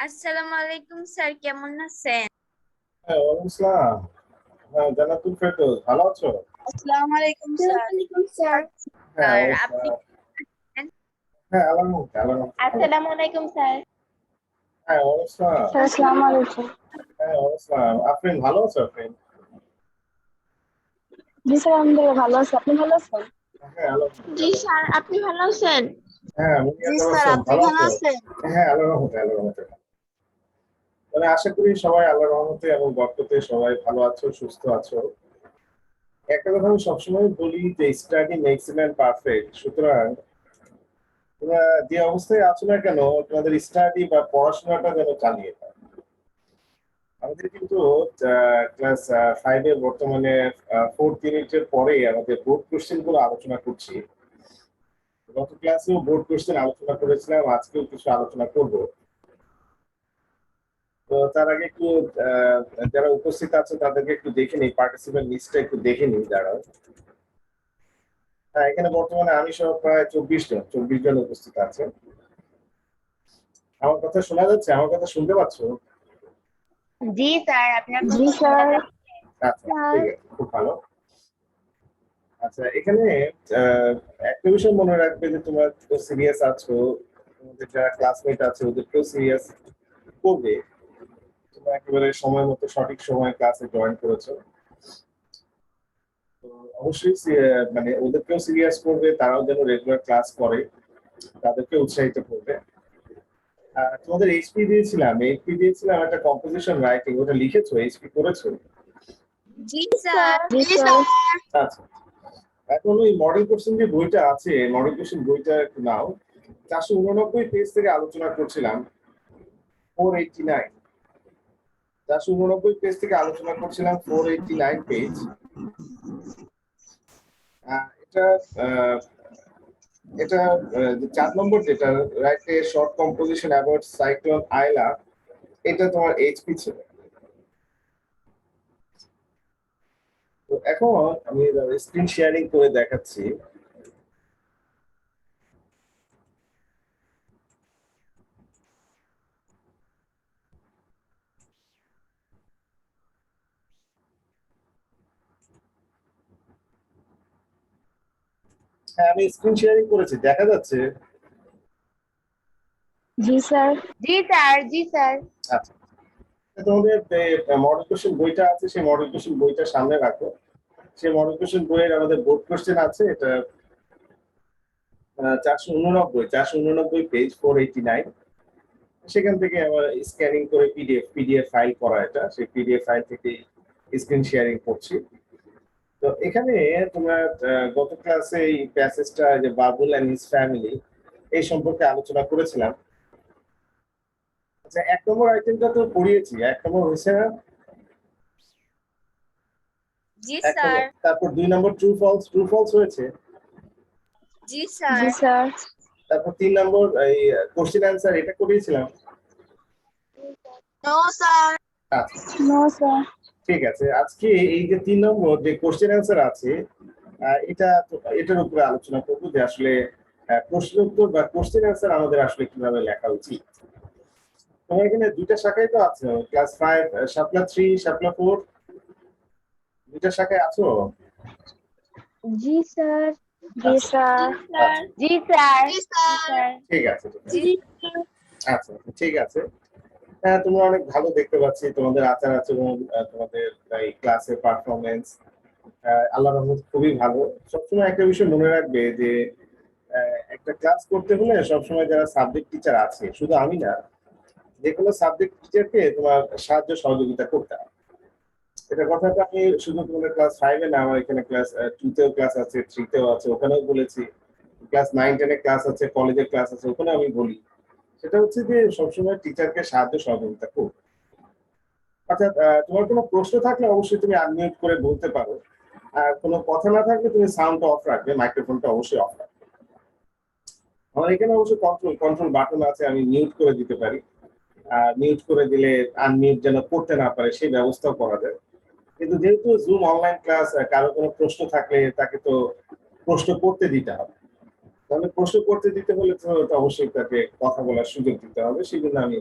আসসালামু আলাইকুম স্যার, কেমন আছেন? হ্যাঁ, ওয়ালাইকুম আসসালাম। হ্যাঁ, জান্নাতুল ফেরদৌস, ভালো আছো? আসসালামু আলাইকুম স্যার। স্যার। হ্যাঁ, স্যার ওয়ালাইকুম আপনি আসসালাম। হ্যাঁ, আল্লাহর রহমতে, আল্লাহর রহমতে ভালো। আসসালামু আলাইকুম স্যার। হ্যাঁ, ওয়ালাইকুম আসসালাম। স্যার আসসালামু আলাইকুম। হ্যাঁ, ওয়ালাইকুম আসসালাম। আফরিন, ভালো আছো আফরিন? জি স্যার, আলহামদুলিল্লাহ ভালো আছি। আপনি ভালো আছেন? হ্যাঁ, আলহামদুলিল্লাহ, জি আলহামদুলিল্লাহ। স্যার, আপনি ভালো আছেন? হ্যাঁ, মুনিয়া জি স্যার, তাবাসসুম, আপনি ভালো ভালো আছো? আছেন? হ্যাঁ, আল্লাহর রহমতে, আল্লাহর রহমতে। মানে আশা করি সবাই আল্লাহর রহমতে এবং বরকতে সবাই ভালো আছো, সুস্থ আছো। একটা কথা আমি সবসময় বলি যে স্টাডি মেক্স ম্যান পারফেক্ট। সুতরাং তোমরা যে অবস্থায় আছো না কেন, তোমাদের স্টাডি বা পড়াশোনাটা যেন চালিয়ে যাও। আমাদের কিন্তু ক্লাস 5 এ বর্তমানে 4th ইউনিটের পরে আমাদের বোর্ড কোশ্চেন গুলো আলোচনা করছি। গত ক্লাসেও বোর্ড কোশ্চেন আলোচনা করেছিলাম, আজকেও কিছু আলোচনা করব। তো তার আগে একটু আহ, যারা উপস্থিত আছে তাদেরকে একটু দেখে নিই, পার্টিসিপেন্ট লিস্টটা একটু দেখে নিই যারা। হ্যাঁ, এখানে বর্তমানে আমি সহ প্রায় 24 জন উপস্থিত আছে। আমার কথা শোনা যাচ্ছে? আমার কথা শুনতে পাচ্ছ? জি স্যার, আপনার জি কথা শোনা স্যার। যাচ্ছে। আচ্ছা, ঠিক আছে, খুব ভালো। আচ্ছা, এখানে আহ, একটা বিষয় মনে রাখবে যে তোমরা তো সিরিয়াস আছো, তোমাদের যারা ক্লাসমেট আছে ওদেরকেও সিরিয়াস করবে। তোমরা একেবারে সময় মতো সঠিক সময় ক্লাসে জয়েন করেছো। তো অবশ্যই মানে ওদেরকেও সিরিয়াস করবে, তারাও যেন রেগুলার ক্লাস করে, তাদেরকে উৎসাহিত করবে। তোমাদের এইচপি দিয়েছিলাম একটা কম্পোজিশন রাইটিং, ওটা লিখেছো? এইচপি করেছো? জি জি স্যার। স্যার। জি স্যার। আচ্ছা, এখন ওই মডেল কোশ্চেন যে বইটা আছে, মডেল কোশ্চেন বইটা একটু নাও। 489 পেজ থেকে আলোচনা করছিলাম। 489, 489 পেজ থেকে আলোচনা করছিলাম, 489 পেজ। এটা আহ, এটা যে 4 নম্বর যেটা, write a short composition about cyclone Aila, এটা তোমার এইচপি ছিল। তো এখন আমি স্ক্রিন শেয়ারিং করে দেখাচ্ছি। হ্যাঁ, আমি স্ক্রিন শেয়ারিং করেছি, দেখা যাচ্ছে? জি স্যার। জি স্যার। জি স্যার। আচ্ছা, তোমাদের মডেল কোশ্চেন বইটা আছে, সেই মডেল কোশ্চেন বইটা সামনে রাখো। সেই মডেল কোশ্চেন বইয়ের আমাদের বোর্ড কোশ্চেন আছে, এটা 489 পেজ, 489। সেখান থেকে আমার স্ক্যানিং করে পিডিএফ ফাইল করা, এটা সেই পিডিএফ ফাইল থেকে স্ক্রিন শেয়ারিং করছি। তো এখানে তোমরা গত ক্লাসে এই প্যাসেজটা যে বাবুল এন্ড হিজ ফ্যামিলি, এই সম্পর্কে আলোচনা করেছিলাম। আচ্ছা, 1 নম্বর আইটেমটা তো পড়িয়েছি, 1 নম্বর হয়েছে না? জি 1 নম্বর, স্যার। তারপর 2 নম্বর ট্রু ফলস হয়েছে। জি স্যার। জি স্যার। তারপর 3 নম্বর এই কোশ্চেন অ্যান্সার, এটা করিয়েছিলাম। No sir. আচ্ছা, নো স্যার। ঠিক আছে। আজকে এই যে 3 নম্বর যে কোশ্চেন অ্যান্সার আছে, এটার উপরে আলোচনা করবো যে আসলে প্রশ্ন উত্তর বা কোশ্চেন অ্যান্সার আমাদের আসলে কিভাবে লেখা উচিত। তোমার এখানে দুইটা শাখায় তো আছে, ক্লাস 5 শাপলা 3, শাপলা 4, দুইটা শাখায় আছো। জি স্যার। জি আচ্ছা, স্যার। আচ্ছা, জি স্যার। জি স্যার। ঠিক আছে, ঠিক জি আছে। আচ্ছা, ঠিক আছে। হ্যাঁ, তোমরা অনেক ভালো দেখতে পাচ্ছি, তোমাদের আচার আচরণ, তোমাদের এই ক্লাসের পারফরমেন্স আল্লাহর রহমতে খুবই ভালো। সবসময় একটা বিষয় মনে রাখবে যে একটা ক্লাস করতে হলে সবসময় যারা সাবজেক্ট টিচার আছে, শুধু আমি না, যে কোনো সাবজেক্ট টিচারকে তোমার সাহায্য সহযোগিতা করতে হবে। এটা কথাটা আমি শুধু তোমাদের ক্লাস 5-এ না, আমার এখানে ক্লাস 2-তেও ক্লাস আছে, 3-তেও আছে, ওখানেও বলেছি। ক্লাস 9-10-এ ক্লাস আছে, কলেজের ক্লাস আছে, ওখানে আমি বলি। সেটা হচ্ছে যে সবসময় টিচারকে সাহায্য সহযোগিতা করবে। অর্থাৎ তোমার কোনো প্রশ্ন থাকলে অবশ্যই তুমি আনমিউট করে বলতে পারো। আর কোনো কথা না থাকলে তুমি সাউন্ডটা অফ রাখবে, মাইক্রোফোনটা অবশ্যই অফ রাখবে। আমার এখানে অবশ্যই কন্ট্রোল বাটন আছে, আমি মিউট করে দিতে পারি। মিউট করে দিলে আনমিউট যেন করতে না পারে সেই ব্যবস্থাও করা যায়। কিন্তু যেহেতু জুম অনলাইন ক্লাস, কারো কোনো প্রশ্ন থাকলে তাকে তো প্রশ্ন করতে দিতে হবে। তাহলে প্রশ্ন করতে দিতে হলে তো অবশ্যই তাকে কথা বলার সুযোগ দিতে হবে। সেই জন্য আমি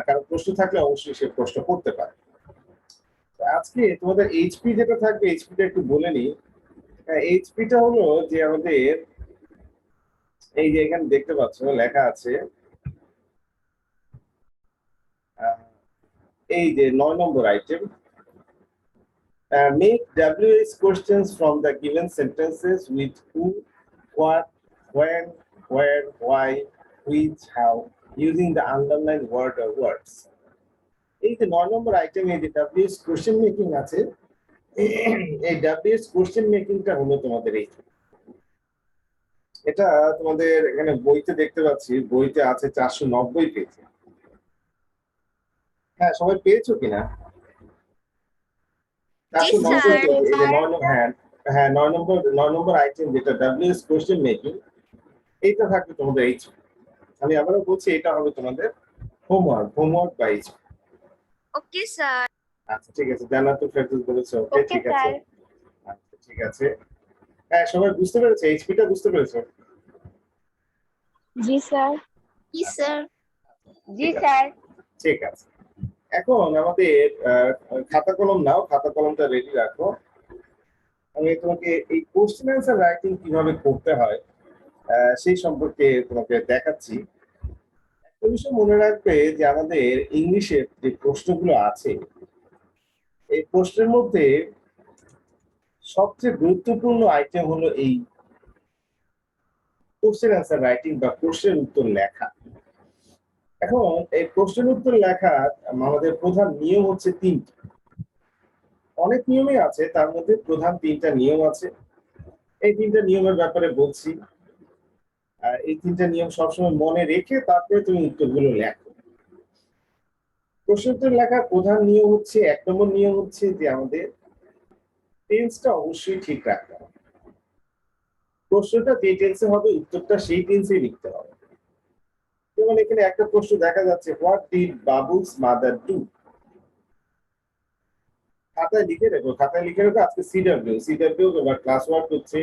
কারণ প্রশ্ন থাকলে অবশ্যই সে প্রশ্ন করতে পারে। তো আজকে তোমাদের এইচপি যেটা থাকবে, এইচপিটা একটু বলে নিই। এইচপিটা হলো যে আমাদের এই যে এখানে দেখতে পাচ্ছ লেখা আছে এই যে 9 নম্বর item, make WH questions from the given sentences with who, what, when, where, why, which, how, using the underlined word or words. এই যে 9 নম্বর আইটেম, এই যে WH কোশ্চেন মেকিং আছে, এই WH কোশ্চেন মেকিংটা হলো তোমাদের এই, এটা তোমাদের এখানে বইতে দেখতে পাচ্ছি, বইতে আছে 490 পেজে। হ্যাঁ, সবাই পেয়েছো কিনা? 490 পেজ, এই যে 9 নম্বর, হ্যাঁ হ্যাঁ 9 নম্বর আইটেম যেটা WH কোশ্চেন মেকিং, এইটা থাকবে তোমাদের এইচপি। আমি আবারও বলছি, এটা হবে তোমাদের হোমওয়ার্ক বা এইচপি। Okay sir. আচ্ছা ঠিক আছে, জান্নাতুল ফেরদৌস বলেছে ওকে, ওকে ঠিক আছে। স্যার। আচ্ছা ঠিক আছে, হ্যাঁ সবাই বুঝতে পেরেছে, এইচপিটা বুঝতে পেরেছো? জি স্যার। জি স্যার। জি স্যার। ঠিক আছে, এখন আমাদের খাতা কলম নাও, খাতা কলমটা রেডি রাখো। আমি তোমাকে এই কোশ্চেন অ্যান্সার রাইটিং কিভাবে করতে হয় সেই সম্পর্কে তোমাকে দেখাচ্ছি। একটা বিষয় মনে রাখবে যে আমাদের ইংলিশের যে প্রশ্নগুলো আছে, এই প্রশ্নের মধ্যে সবচেয়ে গুরুত্বপূর্ণ আইটেম হলো এই কোশ্চেন অ্যান্সার রাইটিং বা প্রশ্নের উত্তর লেখা। এখন এই প্রশ্নের উত্তর লেখার আমাদের প্রধান নিয়ম হচ্ছে 3টি। অনেক নিয়মই আছে, তার মধ্যে প্রধান 3টা নিয়ম আছে। এই 3টা নিয়মের ব্যাপারে বলছি। এই 3টা নিয়ম সবসময় মনে রেখে তারপরে তুমি উত্তরগুলো লেখো। প্রশ্ন উত্তর লেখার প্রধান নিয়ম হচ্ছে, 1 নম্বর নিয়ম হচ্ছে যে আমাদের টেন্সটা অবশ্যই ঠিক রাখতে হবে। প্রশ্নটা যে টেন্সে হবে, উত্তরটা সেই টেন্সেই লিখতে হবে। যেমন এখানে একটা প্রশ্ন দেখা যাচ্ছে, what did Babul's mother do. খাতায় লিখে রাখো, খাতায় লিখে রাখো আজকে সিডব্লিউ বা ক্লাস ওয়ার্ক হচ্ছে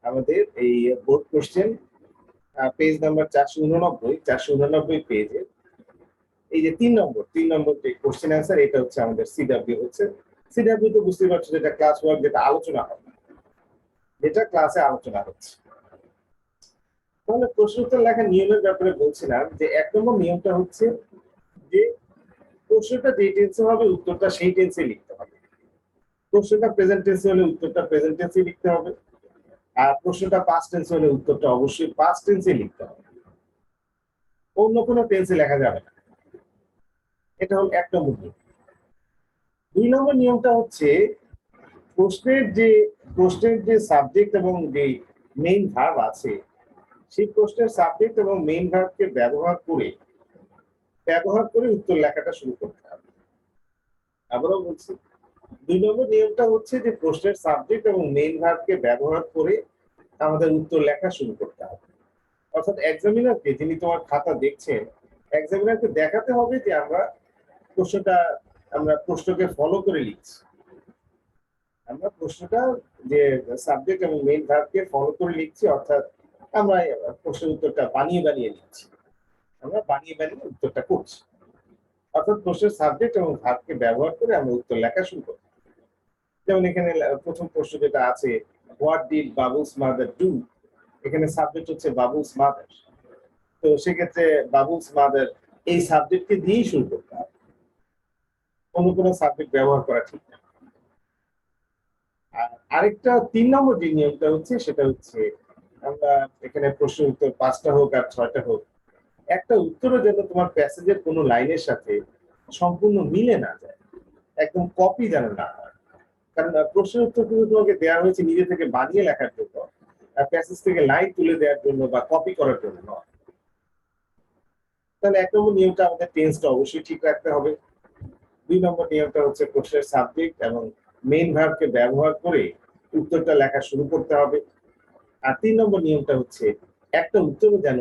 আমাদের এই বোর্ড কোশ্চেন, পেজ নাম্বার 489 পেজে এই যে 3 নম্বর যে কোশ্চেন অ্যান্সার, এটা হচ্ছে আমাদের সিডব্লিউ হচ্ছে। সিডব্লিউ তো বুঝতে পারছো যেটা ক্লাস ওয়ার্ক, যেটা আলোচনা হবে, যেটা ক্লাসে আলোচনা হচ্ছে। তাহলে প্রশ্ন উত্তর লেখার নিয়মের ব্যাপারে বলছিলাম যে 1 নম্বর নিয়মটা হচ্ছে যে প্রশ্নটা যে টেন্সে হবে, উত্তরটা সেই টেন্সে লিখতে হবে। প্রশ্নটা প্রেজেন্ট টেন্সে হলে উত্তরটা প্রেজেন্ট টেন্সে লিখতে হবে, আর প্রশ্নটা পাস্ট টেন্সে হলে উত্তরটা অবশ্যই পাস্ট টেন্সে লিখতে হবে, অন্য কোনো টেন্সে লেখা যাবে না। এটা হল 1 নম্বর নিয়ম। 2 নম্বর নিয়মটা হচ্ছে প্রশ্নের যে সাবজেক্ট এবং যে মেইন ভার্ব আছে, সেই প্রশ্নের সাবজেক্ট এবং মেইন ভার্বকে ব্যবহার করে উত্তর লেখাটা শুরু করতে হবে। আবারও বলছি, 2 নম্বর নিয়মটা হচ্ছে যে প্রশ্নের সাবজেক্ট এবং মেইন ভার্বকে ব্যবহার করে আমাদের উত্তর লেখা শুরু করতে হবে। অর্থাৎ এক্সামিনারকে, যিনি তোমার খাতা দেখছেন, এক্সামিনারকে দেখাতে হবে যে আমরা প্রশ্নকে ফলো করে লিখছি। আমরা প্রশ্নটা যে সাবজেক্ট এবং মেইন ভার্বকে ফলো করে লিখছি, অর্থাৎ আমরা প্রশ্নের উত্তরটা বানিয়ে লিখছি, আমরা বানিয়ে উত্তরটা করছি। অর্থাৎ প্রশ্নের সাবজেক্ট এবং ভার্বকে ব্যবহার করে আমরা উত্তর লেখা শুরু করি। যেমন এখানে প্রথম প্রশ্ন যেটা আছে, what did Babul's mother do, এখানে সাবজেক্ট হচ্ছে বাবুলস মাদার। তো সেক্ষেত্রে বাবুলস মাদার এই সাবজেক্টকে দিয়েই শুরু করতে হবে, অন্য কোনো সাবজেক্ট ব্যবহার করা ঠিক না। আর আরেকটা 3 নম্বর যে নিয়মটা হচ্ছে, সেটা হচ্ছে আমরা এখানে প্রশ্ন উত্তর 5টা হোক আর 6টা হোক, একটা উত্তরও যেন তোমার প্যাসেজের কোনো লাইনের সাথে সম্পূর্ণ মিলে না যায়, একদম কপি যেন না হয়। কারণ প্রশ্নের উত্তর কিন্তু তোমাকে দেওয়া হয়েছে নিজে থেকে বানিয়ে লেখার জন্য, প্যাসেজ থেকে লাইন তুলে দেওয়ার জন্য বা কপি করার জন্য নয়। তাহলে 1 নম্বর নিয়মটা আমাদের টেন্সটা অবশ্যই ঠিক রাখতে হবে। 2 নম্বর নিয়মটা হচ্ছে প্রশ্নের সাবজেক্ট এবং মেইন ভার্বকে ব্যবহার করে উত্তরটা লেখা শুরু করতে হবে। আর 3 নম্বর নিয়মটা হচ্ছে একটা উত্তরও যেন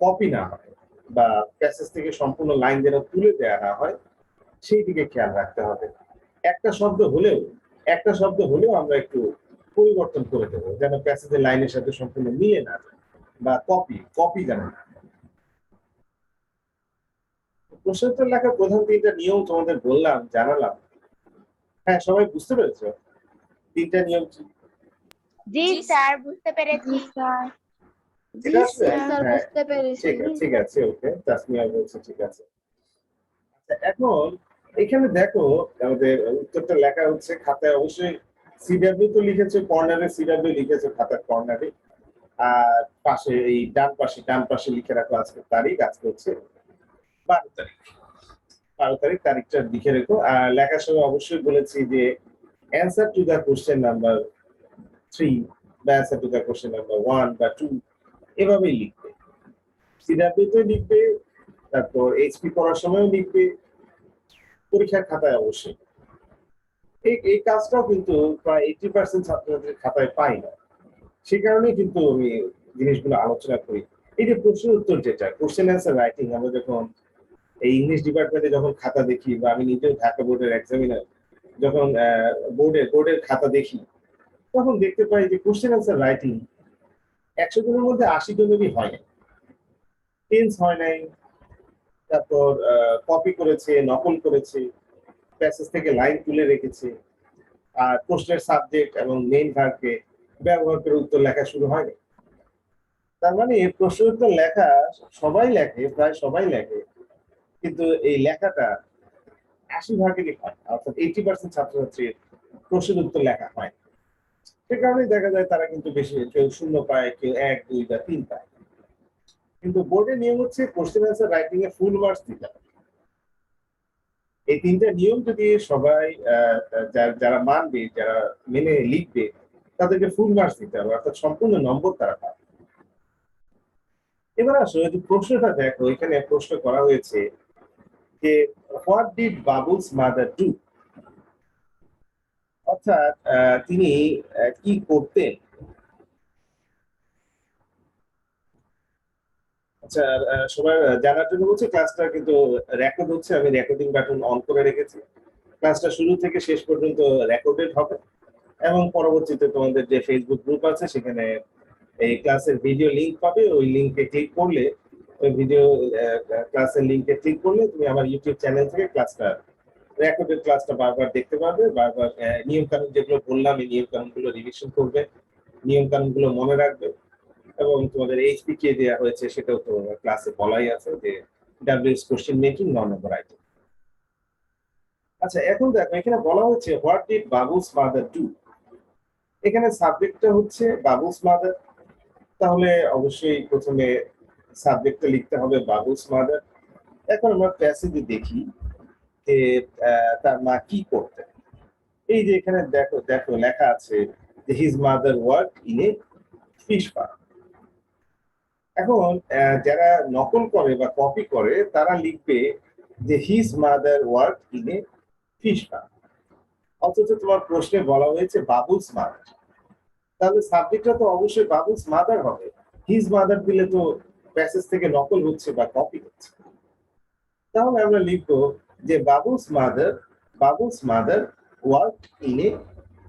কপি না হয় বা প্যাসেজ থেকে সম্পূর্ণ লাইন যেন তুলে দেওয়া না হয়, সেই দিকে খেয়াল রাখতে হবে। একটা শব্দ হলেও আমরা একটু পরিবর্তন করে দেবো, যেন প্যাসেজের লাইনের সাথে সম্পূর্ণ মিলে না যায় বা কপি যেন না। প্রশ্নোত্তর লেখার প্রধান ৩টা নিয়ম তোমাদের বললাম, জানালাম। হ্যাঁ, সবাই বুঝতে পেরেছো? ৩টা নিয়ম কি? জি স্যার, বুঝতে পেরেছি। জি এটা আসবে? স্যার, হ্যাঁ, বুঝতে পেরেছি। ঠিক আছে, ওকে। তাসমিয়া বলছে ঠিক আছে। আচ্ছা, এখন এখানে দেখো আমাদের উত্তরটা লেখা হচ্ছে খাতায় অবশ্যই সিডব্লিউ তো লিখেছো, কর্নারে সিডব্লিউ লিখেছো খাতার কর্নারে। আর পাশে এই ডান পাশে লিখে রাখো আজকের তারিখ। আজকে হচ্ছে 12 তারিখ। 12 তারিখ, তারিখটা লিখে রেখো। আর লেখার সময় অবশ্যই বলেছি যে answer to the question number 3 বা answer to the question number 1 বা 2 এভাবেই লিখবে। সিডব্লিউ তে লিখবে, তারপর এইচপি পড়ার সময়ও লিখবে, পরীক্ষার খাতায় অবশ্যই। এই কাজটাও কিন্তু প্রায় 80% ছাত্রছাত্রীর খাতায় পাই না। সে কারণেই কিন্তু আমি জিনিসগুলো আলোচনা করি। এই যে প্রশ্নের উত্তর যেটা, কোশ্চেন অ্যান্সার রাইটিং, আমরা যখন এই ইংলিশ ডিপার্টমেন্টে যখন খাতা দেখি বা আমি নিজেও ঢাকা বোর্ডের এক্সামিনার, যখন বোর্ডের খাতা দেখি, তখন দেখতে পাই যে কোশ্চেন অ্যান্সার রাইটিং ১০০ জনের মধ্যে ৮০ জনেরই হয় না। টেন্স হয় নাই, তারপর কপি করেছে, নকল করেছে, প্যাসেজ থেকে লাইন তুলে রেখেছে, আর প্রশ্নের সাবজেক্ট এবং মেইন ভার্বকে ব্যবহার করে উত্তর লেখা শুরু হয়নি। তার মানে প্রশ্ন উত্তর লেখা সবাই লেখে, প্রায় সবাই লেখে, কিন্তু এই লেখাটা ৮০% হয়, অর্থাৎ 80% ছাত্রছাত্রীর প্রশ্নের উত্তর লেখা হয়। সে কারণেই দেখা যায় তারা কিন্তু বেশি, কেউ 0 পায়, কেউ ১, ২ বা ৩ পায়। কিন্তু বোর্ডের নিয়ম হচ্ছে কোশ্চেন অ্যান্সার রাইটিং এ ফুল মার্কস দিতে হবে। এই ৩টা নিয়ম যদি সবাই যারা মানবে, যারা মেনে লিখবে, তাদেরকে ফুল মার্কস দিতে হবে, অর্থাৎ সম্পূর্ণ নম্বর তারা পাবে। এবার আসো যদি প্রশ্নটা দেখো, এখানে প্রশ্ন করা হয়েছে যে what did Babul's mother do, অর্থাৎ তিনি কি করতেন। আচ্ছা, সবার জানার জন্য বলছি, ক্লাসটা কিন্তু রেকর্ড হচ্ছে, আমি রেকর্ডিং বাটন অন করে রেখেছি। ক্লাসটা শুরু থেকে শেষ পর্যন্ত রেকর্ডেড হবে এবং পরবর্তীতে তোমাদের যে ফেসবুক গ্রুপ আছে সেখানে এই ক্লাসের ভিডিও লিংক পাবে। ওই লিংকে ক্লিক করলে, ওই ভিডিও ক্লাসের লিংকে ক্লিক করলে তুমি আমার ইউটিউব চ্যানেল থেকে ক্লাসটা, রেকর্ডেড ক্লাসটা বারবার দেখতে পারবে। বারবার নিয়ম কানুন যেগুলো বললাম, এই নিয়ম কানুনগুলো রিভিশন করবে, নিয়ম কানুনগুলো মনে রাখবে। এবং তোমাদের এইচপি কে দেওয়া হয়েছে সেটাও তো ক্লাসে বলাই আছে যে ডাব্লিউএস কোশ্চেন মেকিং ৯ নম্বর আইটেম। আচ্ছা, এখন দেখো এখানে বলা হচ্ছে what did Babul's mother do. এখানে সাবজেক্টটা হচ্ছে বাবুলস মাদার, তাহলে অবশ্যই প্রথমে সাবজেক্টটা লিখতে হবে বাবুলস মাদার। এখন আমরা প্যাসেজে দেখি যে তার মা কি করতেন। এই যে এখানে দেখো দেখো লেখা আছে যে his mother work in a fish farm. এখন যারা নকল করে বা কপি করে তারা লিখবে যে his mother work in a fish farm, অথচ তোমার প্রশ্নে বলা হয়েছে বাবুলস মাদার, তাহলে সাবজেক্টটা তো অবশ্যই বাবুলস মাদার হবে। হিজ মাদার দিলে তো প্যাসেজ থেকে নকল হচ্ছে বা কপি হচ্ছে। তাহলে আমরা লিখবো যে Babul's mother work in a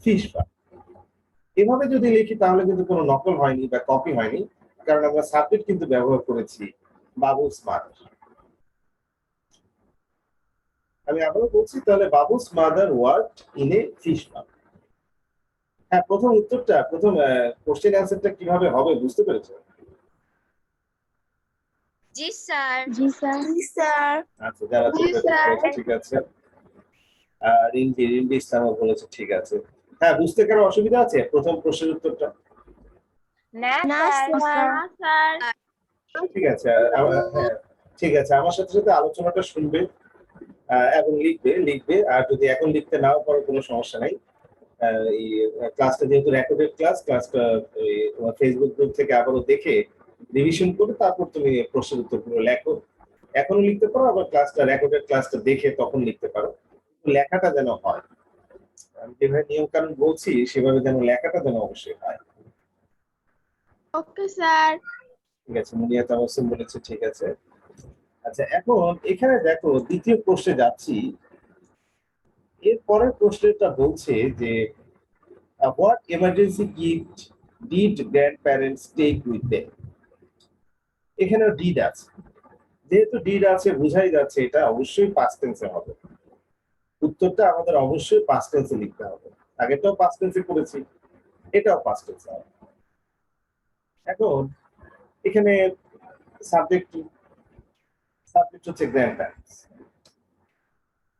fish farm. এভাবে যদি লিখি তাহলে কিন্তু কোনো নকল হয়নি বা কপি হয়নি, কারণ আমরা সাবজেক্ট কিন্তু ব্যবহার করেছি বাবুলস মাদার। আমি আবারও বলছি, তাহলে Babul's mother work in a fish farm. হ্যাঁ, প্রথম উত্তরটা, প্রথম কোশ্চেন অ্যান্সারটা কিভাবে হবে বুঝতে পেরেছো? জি স্যার। জি স্যার। জি স্যার। আচ্ছা, যারা জি স্যার। ঠিক আছে। রিম্পি ইসলামও বলেছে ঠিক আছে। হ্যাঁ, বুঝতে কারো অসুবিধা আছে প্রথম প্রশ্নের উত্তরটা? না না স্যার। স্যার। ঠিক আছে। হ্যাঁ, ঠিক আছে, আমার সাথে সাথে আলোচনাটা শুনবে এবং লিখবে। আর যদি এখন লিখতে নাও পারো কোনো সমস্যা নাই। এই ক্লাসটা যেহেতু রেকর্ডেড ক্লাসটা তোমার ফেসবুক গ্রুপ থেকে আবারও দেখে রিভিশন করে তারপর তুমি প্রশ্নের উত্তরগুলো লেখো। এখনো লিখতে পারো, আবার রেকর্ডেড ক্লাসটা দেখে তখন লিখতে পারো। লেখাটা যেন হয়, আমি যেভাবে নিয়ম কানুন বলছি সেভাবে যেন লেখাটা যেন অবশ্যই হয়। Okay sir. ঠিক আছে, মুনিয়া তাবাসসুম বলেছে ঠিক আছে। আচ্ছা, এখন এখানে দেখো দ্বিতীয় প্রশ্নে যাচ্ছি। এর পরের প্রশ্নটা বলছে যে what emergency gift did grandparents take with them. এখানেও ডিড আছে, যেহেতু ডিড আছে বোঝাই যাচ্ছে এটা অবশ্যই পাস্ট টেন্সে হবে। উত্তরটা আমাদের অবশ্যই পাস্ট টেন্সে লিখতে হবে। আগেটাও পাস্ট টেন্সে করেছি, এটাও পাস্ট টেন্সে হবে। এখন এখানে সাবজেক্ট হচ্ছে গ্র্যান্ড প্যারেন্টস।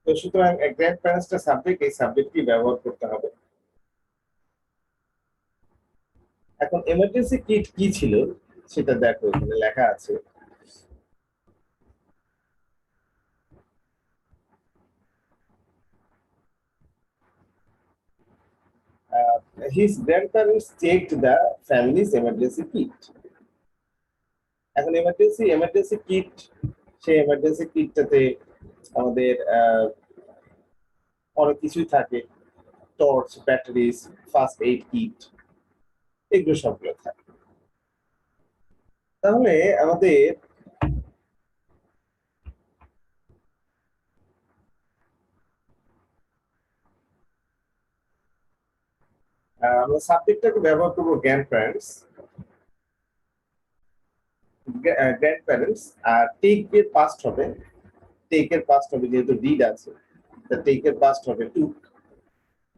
তো সুতরাং গ্র্যান্ড প্যারেন্টসটা সাবজেক্ট, এই সাবজেক্টটি ব্যবহার করতে হবে। এখন এমার্জেন্সি কিট কি ছিল সেটা দেখো, এখানে লেখা আছে। His grandparents checked the family's emergency kit. এখন এমার্জেন্সি কিট, সেই এমার্জেন্সি কিটটাতে আমাদের অনেক কিছুই থাকে, torch, batteries, first aid kit, এগুলো সবগুলো থাকে। তাহলে আমাদের আমরা সাবজেক্টটাকে ব্যবহার করবো গ্র্যান্ড প্যারেন্টস, আর টেক এর পাস্ট হবে, যেহেতু ডিড আছে, তা টেক এর পাস্ট হবে টুক।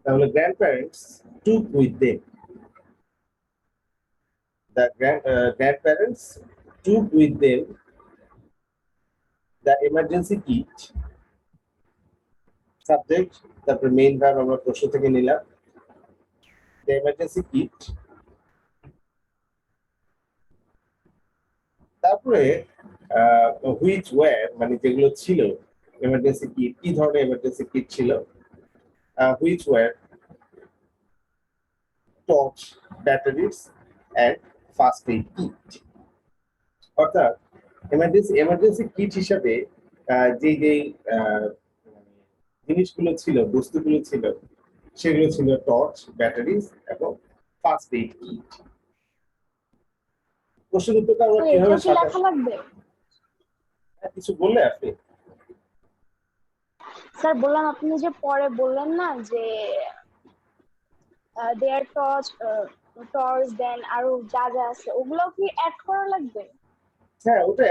তাহলে grand parents took with them, the grandparents took with them the emergency kit. Subject, তারপর মেইন ভার্ব আমরা প্রশ্ন থেকে নিলাম, the emergency kit। তারপরে which were, মানে যেগুলো ছিল এমার্জেন্সি কিট, কি ধরনের এমার্জেন্সি কিট ছিল, which were torch, batteries and first aid kit। অর্থাৎ এমার্জেন্সি কিট হিসাবে যে জিনিসগুলো ছিল, বস্তুগুলো ছিল, সেগুলো ছিল টর্চ, ব্যাটারিজ এবং ফার্স্ট এইড কিট। প্রশ্নের উত্তরটা আমরা কিভাবে লেখা লাগবে? কিছু বললে আপনি? স্যার বললাম, আপনি যে পরে বললেন না যে দেয়ার টর্চ দেন আরো যা যা আছে ওগুলো কি অ্যাড করা লাগবে? হ্যাঁ, ওটা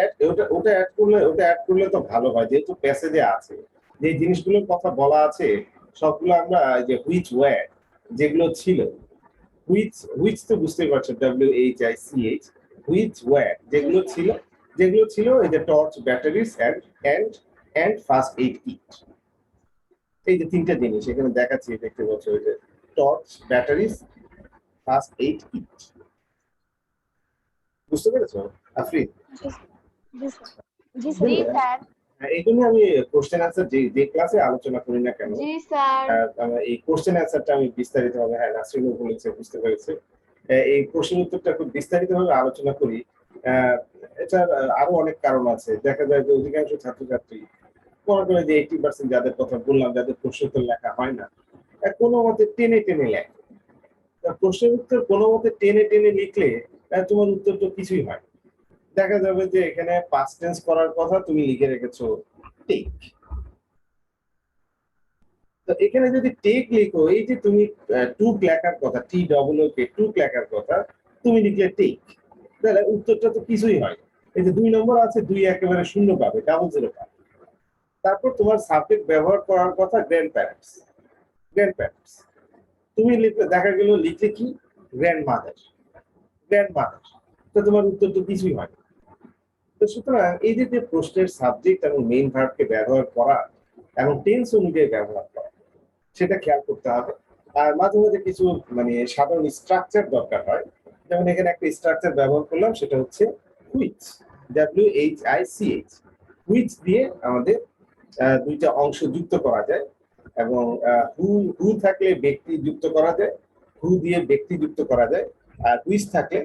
অ্যাড করলে তো ভালো হয়, যেহেতু প্যাসেজে আছে যে জিনিসগুলোর কথা বলা আছে সবগুলো আমরা যে হুইচ ওয়্যার, যেগুলো ছিল, হুইচ তো বুঝতে পারছো, WHICH, হুইচ ওয়্যার যেগুলো ছিল এই যে torch, batteries and first aid kit. এই যে তিনটা জিনিস এখানে দেখাচ্ছি, দেখতে পাচ্ছ, এই যে torch, batteries, first aid kit. বুঝতে পেরেছো আফরিন? জি স্যার। এই জন্য আমি কোশ্চেন আনসার যে ক্লাসে আলোচনা করি না কেন, জি স্যার। এই কোশ্চেন আনসারটা আমি বিস্তারিত ভাবে, হ্যাঁ নাসরিনও বলেছে, বুঝতে পেরেছে, এই প্রশ্ন উত্তরটা খুব বিস্তারিত ভাবে আলোচনা করি। এটার আরো অনেক কারণ আছে। দেখা যায় যে অধিকাংশ ছাত্রছাত্রী মনে করে যে 80% যাদের কথা বললাম, যাদের প্রশ্ন উত্তর লেখা হয় না, কোনো মতে টেনে লেখে। প্রশ্নের উত্তর কোনো মতে টেনে লিখলে তোমার উত্তর তো কিছুই হয়। দেখা যাবে যে এখানে পাস্ট টেন্স করার কথা তুমি লিখে রেখেছো টেক। তো এখানে যদি টেক লিখো, এই যে তুমি টুক লেখার কথা, TOOK টুক লেখার কথা, তুমি লিখলে টেক, তাহলে উত্তরটা তো কিছুই হয়। এই যে 2 নম্বর আছে, 2 একেবারে শূন্য পাবে, 00 পাবে। তারপর তোমার সাবজেক্ট ব্যবহার করার কথা গ্র্যান্ড প্যারেন্টস, তুমি লিখলে, দেখা গেল লিখলে কি গ্র্যান্ড মাদার, তো তোমার উত্তর তো কিছুই হয়। তো সুতরাং এই যে প্রশ্নের সাবজেক্ট এবং মেইন ভার্বকে ব্যবহার করা এবং টেন্স অনুযায়ী ব্যবহার করা, সেটা খেয়াল করতে হবে। আর মাঝে মাঝে কিছু মানে সাধারণ স্ট্রাকচার দরকার হয়। যেমন এখানে একটা স্ট্রাকচার ব্যবহার করলাম, সেটা হচ্ছে হুইচ, WHICH। হুইচ দিয়ে আমাদের দুইটা অংশ যুক্ত করা যায়, এবং হু থাকলে ব্যক্তি যুক্ত করা যায়, হু দিয়ে ব্যক্তি যুক্ত করা যায়, আর হুইচ থাকলে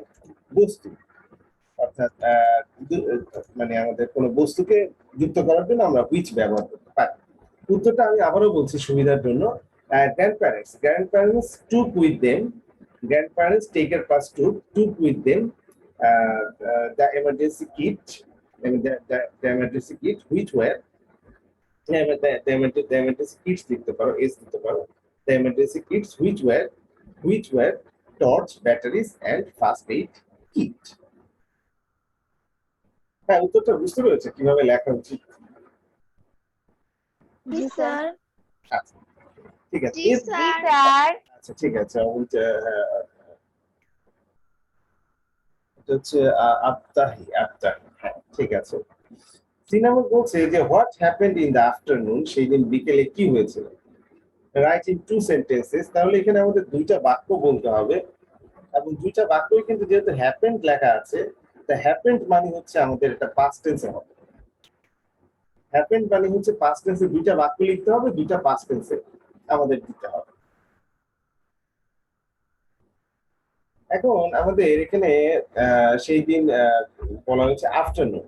বস্তু, অর্থাৎ মানে আমাদের কোনো বস্তুকে যুক্ত করার জন্য আমরা হুইচ ব্যবহার করতে পারি। উত্তরটা আমি আবারও বলছি সুবিধার জন্য, grandparents took with them, grandparents take a past took with them the emergency kit, and the emergency kit which were the emergency kits দিতে পারো, দিতে পারো, the emergency kits which were torch, batteries and first aid kit। হ্যাঁ, উত্তরটা বুঝতে পেরেছে কিভাবে লেখা উচিত? জি স্যার। আচ্ছা, ঠিক আছে। জি স্যার। আচ্ছা, ঠিক আছে। এটা হচ্ছে আফতাহি, আফতাহি। হ্যাঁ, ঠিক আছে। সিনেমা বলছে যে what happened in the afternoon, সেই দিন বিকেলে কি হয়েছিল? Write in two sentences. তাহলে এখানে আমাদের দুইটা বাক্য বলতে হবে এবং দুইটা বাক্যই কিন্তু যেহেতু হ্যাপেন্ড লেখা আছে, তা হ্যাপেন্ড মানে হচ্ছে আমাদের এটা পাস্ট টেন্সে হবে। হ্যাপেন্ড মানে হচ্ছে পাস্ট টেন্সে দুইটা বাক্য লিখতে হবে, দুইটা পাস্ট টেন্সে আমাদের দিতে হবে। এখন আমাদের এখানে সেই দিন বলা হয়েছে আফটারনুন,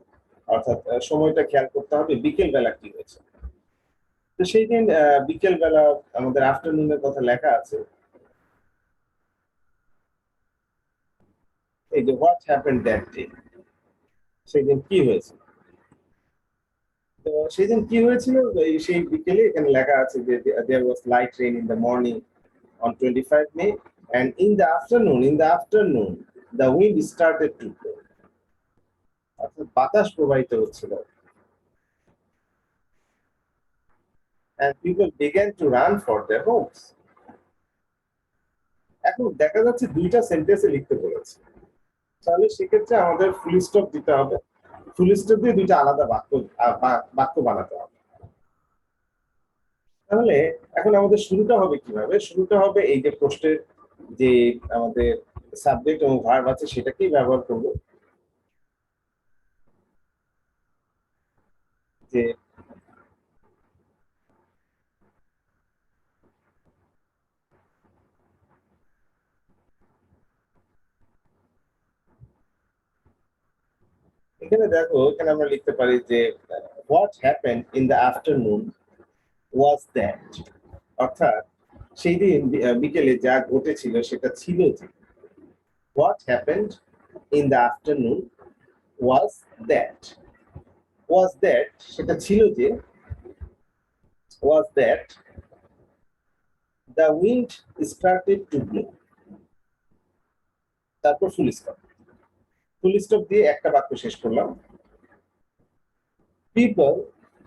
অর্থাৎ সময়টা খেয়াল করতে হবে বিকেল বেলা কি হয়েছে। তো সেই দিন বিকেল বেলা আমাদের আফটারনুনের কথা লেখা আছে। এই যে হোয়াট হ্যাপেন্ড দ্যাট ডে, সেদিন কি হয়েছে। তো সেদিন কি হয়েছিল, সেই বিকেলে এখানে লেখা আছে যে there was light rain in the morning on 25 May, and in the afternoon the wind started to blow, অর্থাৎ বাতাস প্রবাহিত হচ্ছিল, and people began to run for their homes. এখন দেখা যাচ্ছে দুইটা সেন্টেন্সে লিখতে বলেছে, তাহলে সেক্ষেত্রে আমাদের ফুল স্টপ দিতে হবে। ফুল স্টপ দিয়ে দুইটা আলাদা বাক্য বানাতে হবে। তাহলে এখন আমাদের শুরুটা হবে কিভাবে? শুরুটা হবে এই যে প্রশ্নের যে আমাদের সাবজেক্ট এবং ভার্ব আছে সেটাকেই ব্যবহার করব। যে এখানে দেখো, এখানে আমরা লিখতে পারি যে what happened in the afternoon was that, অর্থাৎ সেই দিন বিকেলে যা ঘটেছিল সেটা ছিল যে। What happened in the afternoon was that, was that সেটা ছিল যে, was that the wind started to blow, তারপর ফুল স্টপ। ফুল স্টপ দিয়ে একটা বাক্য শেষ করলাম। People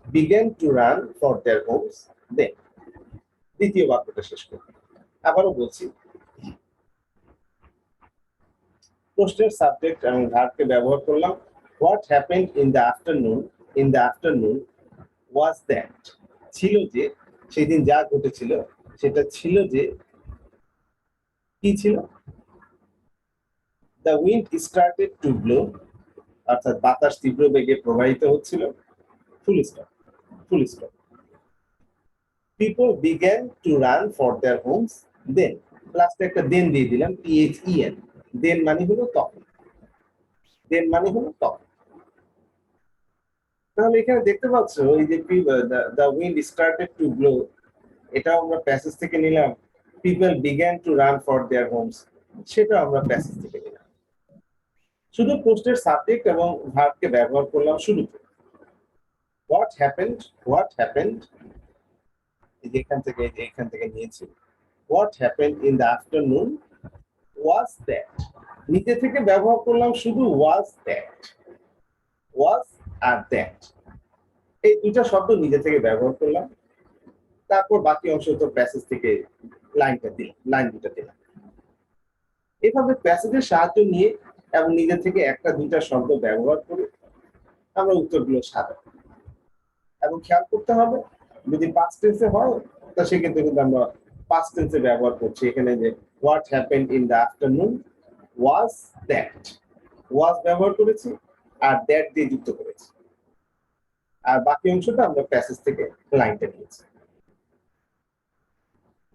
began to run for their homes then, দ্বিতীয় বাক্যটা শেষ করলাম। আবারও বলছি, প্রশ্নের সাবজেক্ট এবং ভার্বকে ব্যবহার করলাম। What happened in the afternoon was that, ছিল যে, সেদিন যা ঘটেছিল সেটা ছিল যে, কি ছিল? The wind started to blow, অর্থাৎ বাতাস তীব্র বেগে প্রবাহিত হচ্ছিল। Full stop, full stop. People began to run for their homes then, লাস্টে একটা দেন দিয়ে দিলাম, THEN। দেন মানে হলো তখন, দেন মানে হলো তখন। তাহলে এখানে দেখতে পাচ্ছ এই যে the wind started to blow, এটাও আমরা প্যাসেজ থেকে নিলাম। People began to run for their homes, সেটাও আমরা প্যাসেজ থেকে নিলাম। শুধু প্রশ্নের সাবজেক্ট এবং ভার্বকে ব্যবহার করলাম শুরুতে। হোয়াট হ্যাপেন্ড, হোয়াট হ্যাপেন্ড, এখান থেকে নিয়েছি। What happened in the afternoon was that, নিজে থেকে ব্যবহার করলাম শুধু ওয়াজ দ্যাট, ওয়াজ আর দ্যাট, এই দুইটা শব্দ নিজে থেকে ব্যবহার করলাম। তারপর বাকি অংশ তো প্যাসেজ থেকে লাইন দুটা দিলাম। এভাবে প্যাসেজের সাহায্য নিয়ে এবং নিজে থেকে একটা দুইটা শব্দ ব্যবহার করে আমরা উত্তরগুলো সাজাবো। এবং খেয়াল করতে হবে, যদি পাস্ট টেন্সে হয় তা সেক্ষেত্রে কিন্তু আমরা পাস্ট টেন্সে ব্যবহার করছি। এখানে যে what happened in the afternoon was that, was ব্যবহার করেছি আর দ্যাট দিয়ে যুক্ত করেছি, আর বাকি অংশটা আমরা প্যাসেজ থেকে লাইনটা নিয়েছি।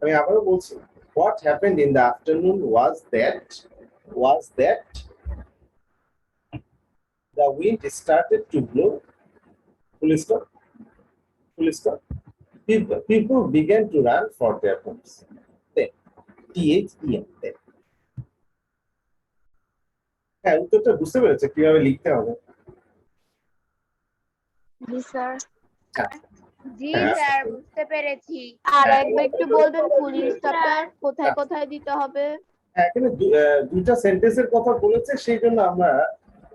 আমি আবারও বলছি, what happened in the afternoon was that the wind started to blow, full stop, full stop. People began to run for their homes then, THEN then। হ্যাঁ, উত্তরটা বুঝতে পেরেছে কিভাবে লিখতে হবে? জি স্যার। জি হ্যাঁ। স্যার, বুঝতে পেরেছি। আর হ্যাঁ। একবার একটু বলবেন ফুল স্টপটা কোথায় কোথায় দিতে হবে? হ্যাঁ, এখানে দুইটা সেন্টেন্সের কথা বলেছে, সেই জন্য আমরা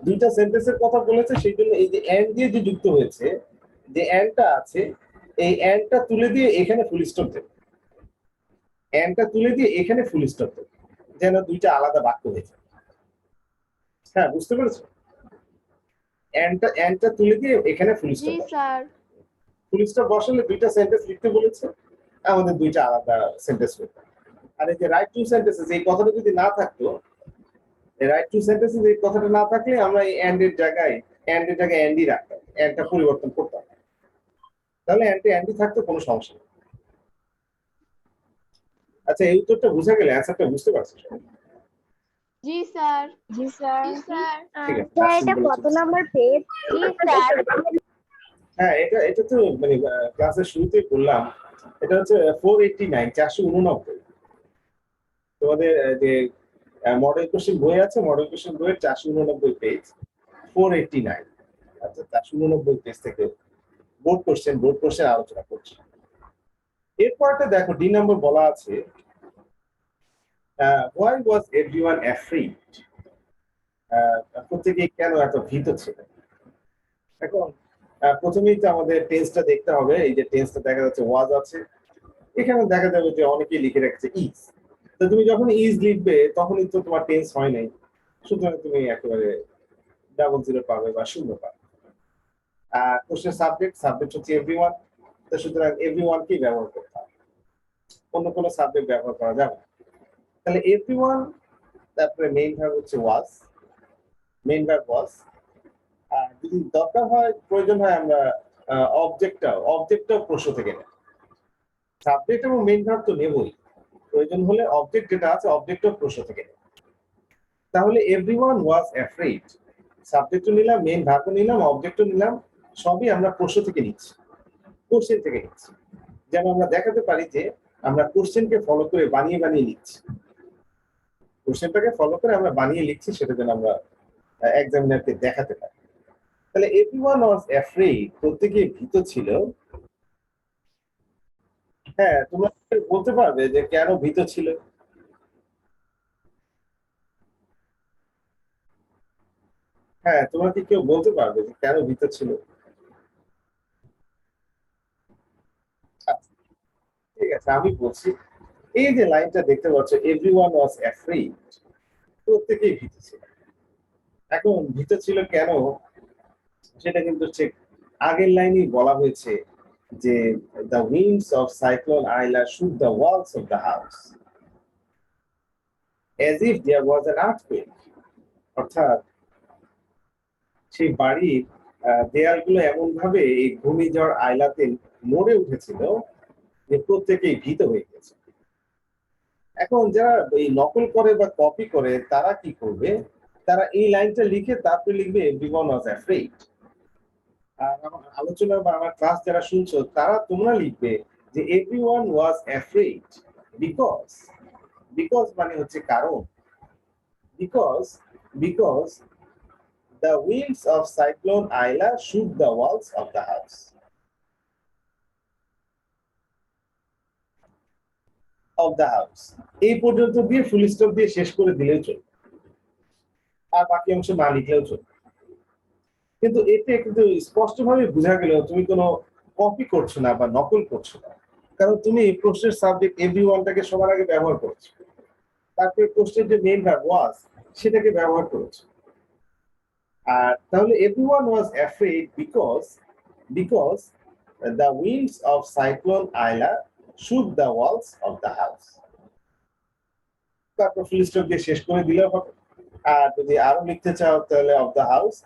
দুইটা সেন্টেন্সের কথা বলেছে, সেই জন্য এই যে এন্ড দিয়ে যে যুক্ত হয়েছে, যে এন্ডটা আছে, এই এন্ডটা তুলে দিয়ে এখানে ফুল স্টপ দেবে। এন্ডটা তুলে দিয়ে এখানে ফুল স্টপ দেবে, যেন দুইটা আলাদা বাক্য হয়ে যায়। হ্যাঁ, বুঝতে পেরেছো? এন্ডটা তুলে দিয়ে এখানে ফুল জি স্টপ। স্যার। ফুল স্টপ বসালে দুইটা সেন্টেন্স লিখতে বলেছে, আমাদের দুইটা আলাদা সেন্টেন্স হতো। আর এই যে রাইট টু সেন্টেন্সেস, এই কথাটা যদি না থাকতো, রাইট টু সেন্টেন্সেস এই কথাটা না থাকলে আমরা এই এন্ডের জায়গায় এন্ডই রাখতাম, এন্ডটা পরিবর্তন করতাম, তাহলে এন্ডি থাকতো, কোনো সমস্যা নেই। আচ্ছা, এই উত্তরটা বুঝা গেলে, অ্যান্সারটা বুঝতে পারছো? জি স্যার। জি স্যার। জি স্যার। ঠিক আছে, স্যার এটা কত নাম্বার পেজ? জি স্যার। হ্যাঁ, এটা তো মানে ক্লাসের শুরুতেই বললাম, এটা হচ্ছে 489, 489। তোমাদের যে মডেল কোশ্চেন বই আছে, মডেল কোশ্চেন বইয়ের 489 পেজ, 489। আচ্ছা, 489 পেজ থেকে বোর্ড কোশ্চেন আলোচনা করছি। এরপরটা দেখো, ডি নম্বর বলা আছে, why was everyone afraid? প্রত্যেকে কেন এত ভীত ছিল? এখন প্রথমেই তো আমাদের টেন্সটা দেখতে হবে। এই যে টেন্সটা দেখা যাচ্ছে ওয়াজ আছে, এখানে দেখা যাবে যে অনেকেই লিখে রাখছে ইজ। তো তুমি যখন ইজ লিখবে তখনই তো তোমার টেন্স হয় নাই, সুতরাং তুমি একেবারে ডাবল জিরো পাবে বা শূন্য পাবে। আর কোশ্চেন সাবজেক্ট হচ্ছে এভরিওয়ান, তো সুতরাং এভরিওয়ানকেই ব্যবহার করতে হবে, অন্য কোনো সাবজেক্ট ব্যবহার করা যাবে না। তাহলে এভরিওয়ান, তারপরে মেইন ভার্ব হচ্ছে ওয়াজ, মেইন ভার্ব ওয়াজ। আর যদি দরকার হয়, প্রয়োজন হয়, আমরা অবজেক্টটাও প্রশ্ন থেকে নেব। সাবজেক্ট এবং মেইন ভার্ব তো নেবই, প্রয়োজন হলে অবজেক্ট যেটা আছে অবজেক্টও প্রশ্ন থেকে নেব। তাহলে এভরিওয়ান ওয়াজ অ্যাফ্রেড, সাবজেক্টও নিলাম, মেইন ভার্বও নিলাম, অবজেক্টও নিলাম, সবই আমরা প্রশ্ন থেকে নিচ্ছি, কোশ্চেন থেকে নিচ্ছি। যেন আমরা দেখাতে পারি যে আমরা কোশ্চেনকে ফলো করে বানিয়ে লিখছি, কোশ্চেনটাকে ফলো করে আমরা বানিয়ে লিখছি, সেটা যেন আমরা এক্সামিনারকে দেখাতে পারি। তাহলে এভরিওয়ান ওয়াজ অ্যাফ্রেড, প্রত্যেকেই ভীত ছিল। হ্যাঁ, তোমরা বলতে পারবে যে কেন ভীত ছিল? হ্যাঁ, তোমরা কি কেউ বলতে পারবে যে কেন ভীত ছিল? আচ্ছা, ঠিক আছে, আমি বলছি। এই যে লাইনটা দেখতে পাচ্ছ, এভরিওয়ান ওয়াজ অ্যাফ্রেড, প্রত্যেকেই ভীত ছিল। এখন ভীত ছিল কেন, সেটা কিন্তু ঠিক আগের লাইনেই বলা হয়েছে যে the winds of cyclone Ayla shook the walls of the house as if there was an earthquake। অর্থাৎ সেই বাড়ির দেয়ালগুলো এমন ভাবে এই ঘূর্ণিঝড় আইলাতে নড়ে উঠেছিল যে প্রত্যেকেই ভীত হয়ে গেছে। এখন যারা এই নকল করে বা কপি করে, তারা কি করবে? তারা এই লাইনটা লিখে তারপরে লিখবে এভরিওয়ান ওয়াজ অ্যাফ্রেড। আর আমার আলোচনা বা আমার ক্লাস যারা শুনছো, তোমরা লিখবে যে everyone was afraid because, because মানে হচ্ছে কারণ, because because the winds of cyclone Ayla shook the walls of the house এই পর্যন্ত দিয়ে ফুল স্টপ দিয়ে শেষ করে দিলেও চলবে, আর বাকি অংশ না লিখলেও চলবে। কিন্তু এতে কিন্তু স্পষ্টভাবে বোঝা গেল তুমি কোনো কপি করছো না বা নকল করছো না, কারণ তুমি প্রশ্নের সাবজেক্ট এভরিওয়ানটাকে সবার আগে ব্যবহার করছো, তারপরে প্রশ্নের যে মেইন ভার্ব ওয়াজ সেটাকে ব্যবহার করেছো। আর তাহলে everyone was afraid because the winds of cyclone Ayla shook the walls of the house। তারপর ফুল স্টপ দিয়ে শেষ করে দিলেও হবে। আর যদি আরো লিখতে চাও তাহলে of the house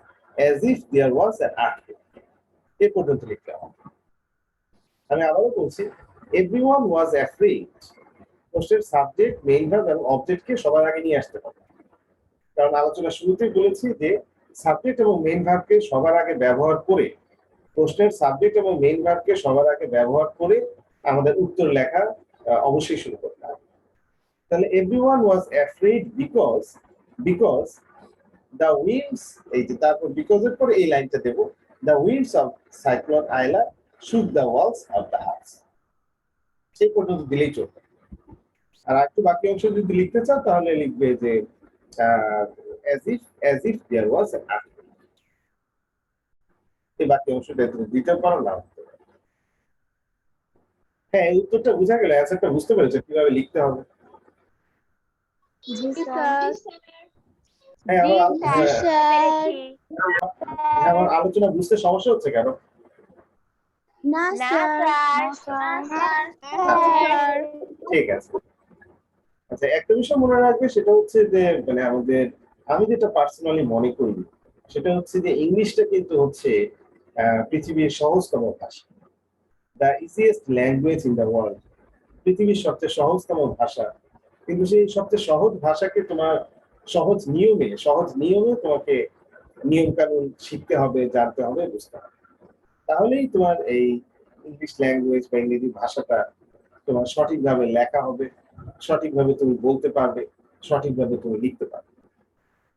as if there was an earthquake, এই পর্যন্ত লিখতে হবে। আমি আবারও বলছি, এভরিওয়ান ওয়াজ অ্যাফ্রেড, প্রশ্নের সাবজেক্ট, মেইন ভার্ব এবং অবজেক্টকে সবার আগে নিয়ে আসতে হবে। কারণ আলোচনা শুরুতেই বলেছি যে সাবজেক্ট এবং মেইন ভার্বকে সবার আগে ব্যবহার করে, প্রশ্নের সাবজেক্ট এবং মেইন ভার্বকে সবার আগে ব্যবহার করে আমাদের উত্তর লেখা অবশ্যই শুরু করতে হবে। তাহলে everyone was afraid because the winds, এই যে তারপর বিকজ এর পরে এই লাইনটা দেব, দ্য উইন্ডস অফ সাইক্লোন আইলা শুক the walls of the house, সেই পর্যন্ত দিলেই চলবে। আর একটু বাকি অংশ যদি লিখতে চাও তাহলে লিখবে যে as if there was an earthquake. এই বাক্য অংশটা তুমি দিতে পারো না? হ্যাঁ, এই উত্তরটা বোঝা গেল, অ্যান্সারটা বুঝতে পেরেছো কিভাবে লিখতে হবে? জি জি স্যার। স্যার। হ্যাঁ, জি হ্যাঁ, স্যার। আমার আলোচনা বুঝতে সমস্যা হচ্ছে কেন? না না স্যার। স্যার। না স্যার। স্যার। ঠিক আছে। আচ্ছা, একটা বিষয় মনে রাখবে, সেটা হচ্ছে যে মানে আমি যেটা পার্সোনালি মনে করি, সেটা হচ্ছে যে ইংলিশটা কিন্তু হচ্ছে পৃথিবীর সহজতম ভাষা। The easiest language in the world. পৃথিবীর সবচেয়ে সহজতম ভাষা। কিন্তু সেই সবচেয়ে সহজ ভাষাকে তোমার সহজ নিয়মে তোমাকে নিয়ম কানুন শিখতে হবে, জানতে হবে, বুঝতে হবে। তাহলেই তোমার এই ইংলিশ ল্যাঙ্গুয়েজ বা ইংরেজি ভাষাটা তোমার সঠিকভাবে লেখা হবে, সঠিকভাবে তুমি বলতে পারবে, সঠিকভাবে তুমি লিখতে পারবে।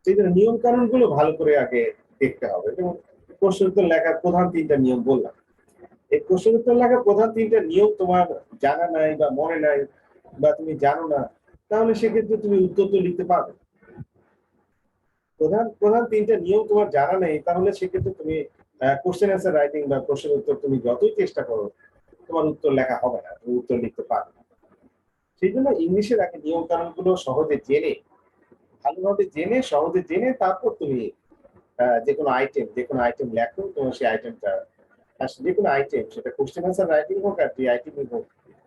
সেই জন্য নিয়ম কানুন গুলো ভালো করে আগে দেখতে হবে। যেমন প্রশ্ন উত্তর লেখার প্রধান 3টা নিয়ম বললাম। এই প্রশ্ন উত্তর লেখার প্রধান 3টা নিয়ম তোমার জানা নাই বা মনে নাই বা তুমি জানো না, তাহলে সেক্ষেত্রে তুমি উত্তর তো লিখতে পারবে। প্রধান প্রধান 3টা নিয়ম তোমার জানা নেই, তাহলে সেক্ষেত্রে তুমি কোশ্চেন অ্যান্সার রাইটিং বা প্রশ্নের উত্তর তুমি যতই চেষ্টা করো, তোমার উত্তর লেখা হবে না, তুমি উত্তর লিখতে পারবে না। সেই জন্য ইংলিশের আগে নিয়ম কানুন গুলো ভালোভাবে জেনে সহজে জেনে তারপর তুমি যে কোনো আইটেম লেখো, তোমার সেই আইটেমটা যে কোনো আইটেম, সেটা কোশ্চেন অ্যান্সার রাইটিং হোক আর যে আইটেমই হোক,